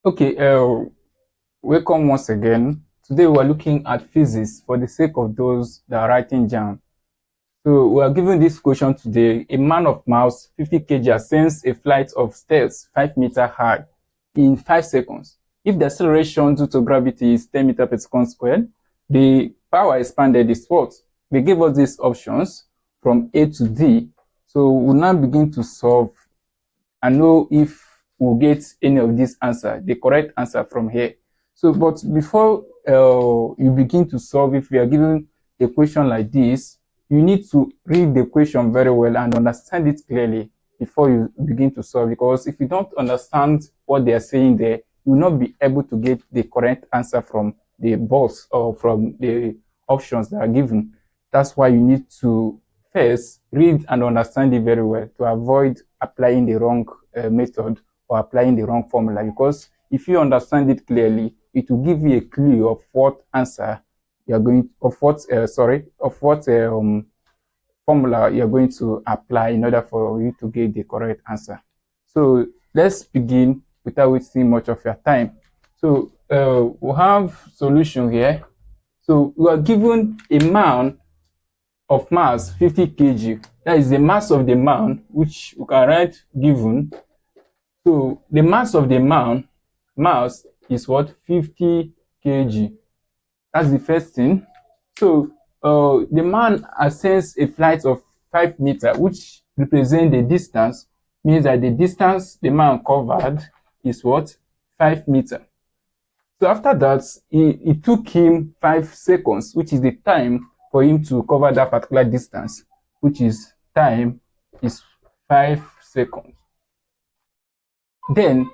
Okay, welcome once again. Today we are looking at physics for the sake of those that are writing JAMB. So we are given this question today. A man of mass 50 kg ascends a flight of stairs 5 meters high in 5 seconds. If the acceleration due to gravity is 10 meters per second squared, the power expanded is what? They gave us these options from A to D. So we'll now begin to solve and know if we'll get any of this answer, the correct answer from here. So, but before you begin to solve, if you are given a question like this, you need to read the question very well and understand it clearly before you begin to solve. Because if you don't understand what they are saying there, you will not be able to get the correct answer from the box or from the options that are given. That's why you need to first read and understand it very well to avoid applying the wrong method or applying the wrong formula. Because if you understand it clearly, it will give you a clue of what answer you're going of what formula you're going to apply in order for you to get the correct answer. So let's begin without wasting much of your time. So we have solution here. So we are given a man of mass 50 kg. That is the mass of the man, which we can write given. So the mass of the man mass is what? 50 kg. That's the first thing. So the man ascends a flight of 5 meters, which represents the distance, means that the distance the man covered is what? 5 meters. So after that, it took him 5 seconds, which is the time for him to cover that particular distance, which is time is 5 seconds. Then,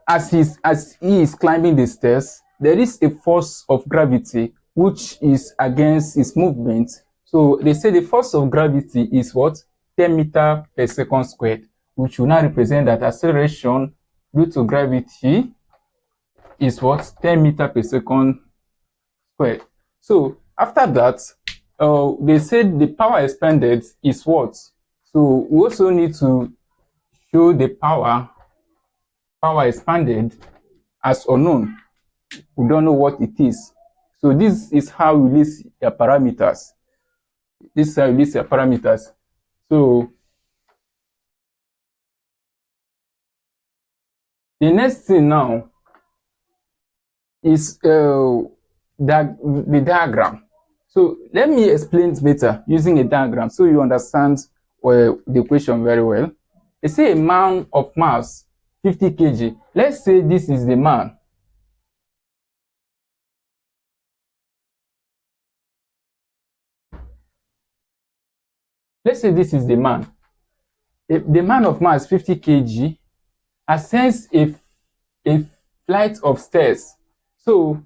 as he is climbing the stairs, there is a force of gravity which is against his movement. So they say the force of gravity is what? 10 meters per second squared, which will now represent that acceleration due to gravity is what? 10 meters per second squared. So after that, they said the power expended is what? So we also need to show the power expanded as unknown. We don't know what it is. So this is how we list your parameters. This is how you list your parameters. So the next thing now is the diagram. So let me explain it better using a diagram so you understand the question very well. They say a man of mass 50 kg. Let's say this is the man. Let's say this is the man. The man of mass 50 kg ascends a flight of stairs. So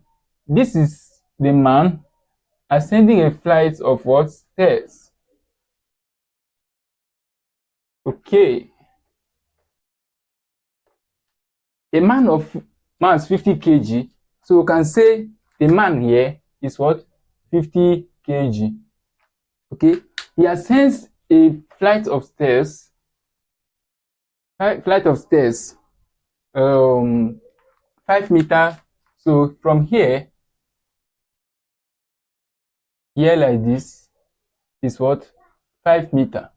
this is the man ascending a flight of what? Stairs. Okay. A man of mass 50 kg. So we can say the man here is what? 50 kg. Okay. He ascends a flight of stairs. 5 meters. So from here like this is what? 5 meters.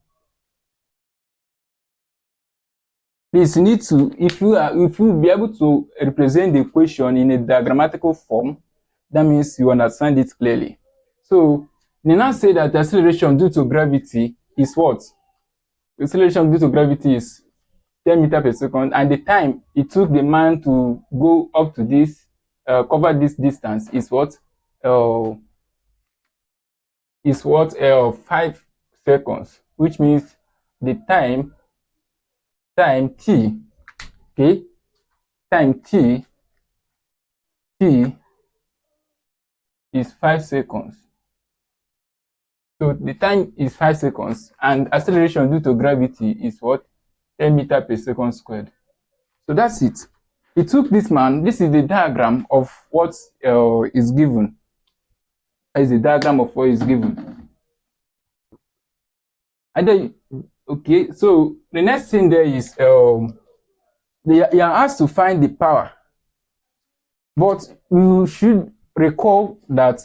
Please, you need to, if you be able to represent the equation in a diagrammatical form, that means you understand it clearly. So they now say that the acceleration due to gravity is what? The acceleration due to gravity is 10 meters per second, and the time it took the man to go up to this, cover this distance is what? 5 seconds, which means the time t, okay, time t is 5 seconds. So the time is 5 seconds, and acceleration due to gravity is what? 10 meters per second squared. So that's it. It took this man. This is the diagram of what is given. Is the diagram of what is given. And then, okay, so the next thing there is you are asked to find the power, but you should recall that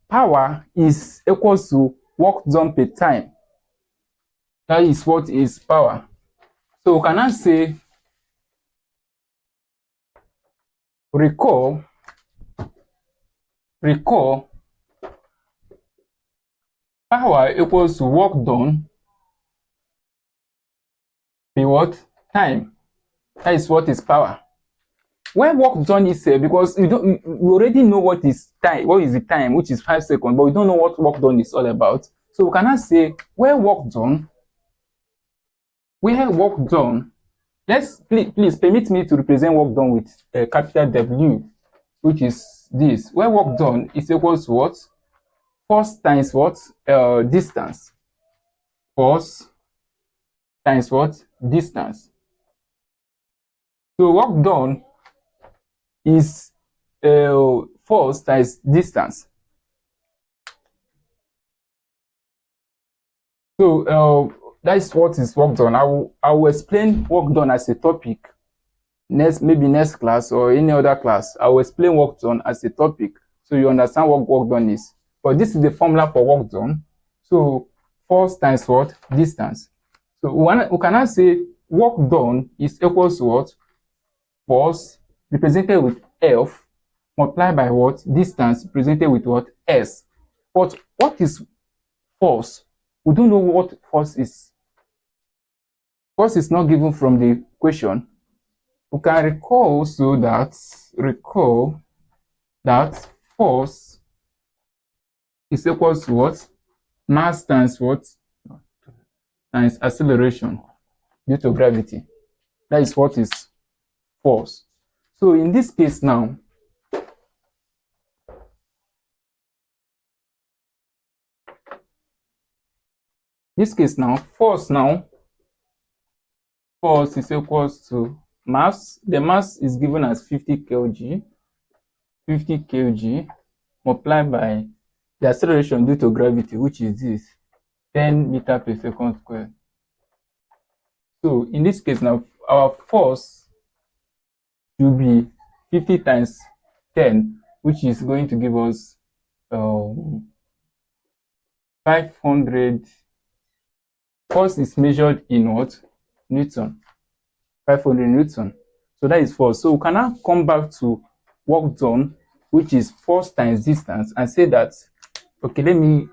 power is equals to work done per time. That is what is power. So we can now say recall power equals to work done per what time. That is what is power. When work done is because we already know what is time, what is the time, which is 5 seconds, but we don't know what work done is all about. So we cannot say where work done, let's please permit me to represent work done with a capital W, which is this. Where work done is equals to what? Force times what? Distance. Force times what? Distance. So work done is force times distance. So that is what is work done. I will explain work done as a topic maybe next class or any other class. I will explain work done as a topic so you understand what work done is. But this is the formula for work done. So force times what? Distance. So we cannot say work done is equals to what? Force represented with F multiplied by what? Distance represented with what? S. But what is force? We don't know what force is. Force is not given from the question. We can recall that force is equal to what? Mass times what? Times acceleration due to gravity. That is what is force. So in this case now, force is equals to mass. The mass is given as 50 kg multiplied by the acceleration due to gravity, which is this 10 meter per second squared. So in this case now, our force will be 50 times 10, which is going to give us 500. Force is measured in what? Newton. 500 Newton. So that is force. So we can now come back to work done, which is force times distance, and say that, okay, let me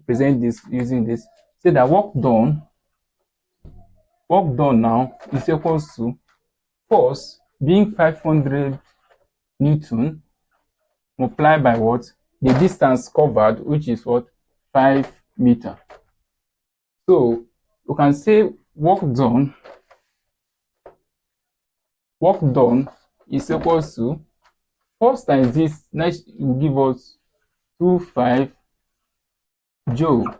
present this using this. Say that work done now is equals to force being 500 Newton multiplied by what? The distance covered, which is what? 5 meter. So we can say work done is equals to force times this. Next will give us 25 joule.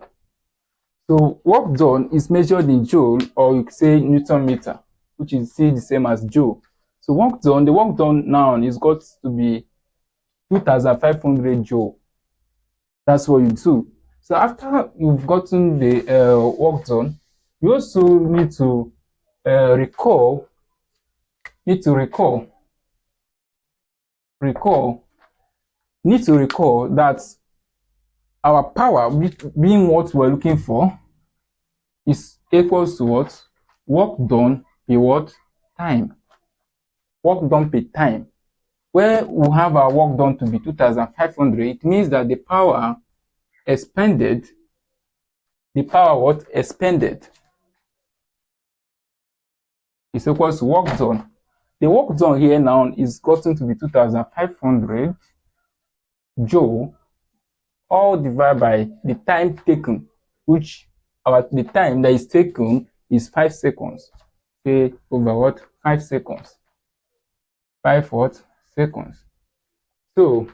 So work done is measured in joule, or you could say Newton meter, which is still the same as joule. So the work done now is got to be 2500 joule. That's what you do. So after you've gotten the work done, you also need to recall that our power, being what we're looking for, is equals to what? Work done per what? Time. Work done per time. Where we have our work done to be 2500, it means that the power expended is equals to work done. The work done here now is gotten to be 2500 joule, all divided by the time taken, which the time that is taken is 5 seconds. Say over what? 5 seconds. 5 what? Seconds. So,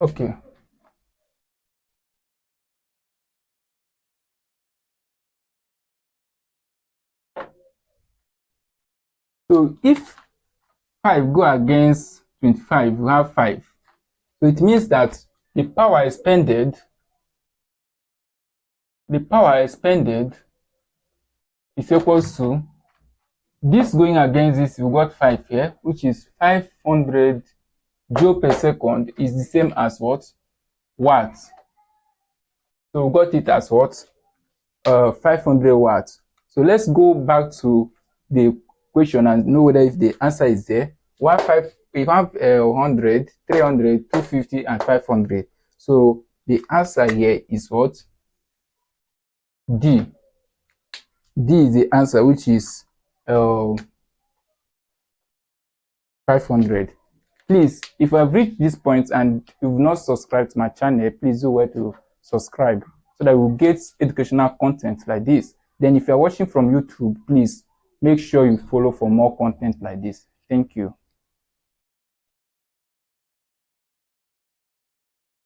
okay. So if 5 go against 25, we have 5. So it means that the power expended is equals to This going against this, we got 5 here, which is 500 joule per second is the same as what? Watts. So we got it as what? 500 watts. So let's go back to the question and know whether if the answer is there. We have 100, 300, 250, and 500. So the answer here is what? D. D is the answer, which is 500. Please, if you have reached this point and you've not subscribed to my channel, please do well to subscribe so that we'll get educational content like this. Then if you're watching from YouTube, please make sure you follow for more content like this. Thank you.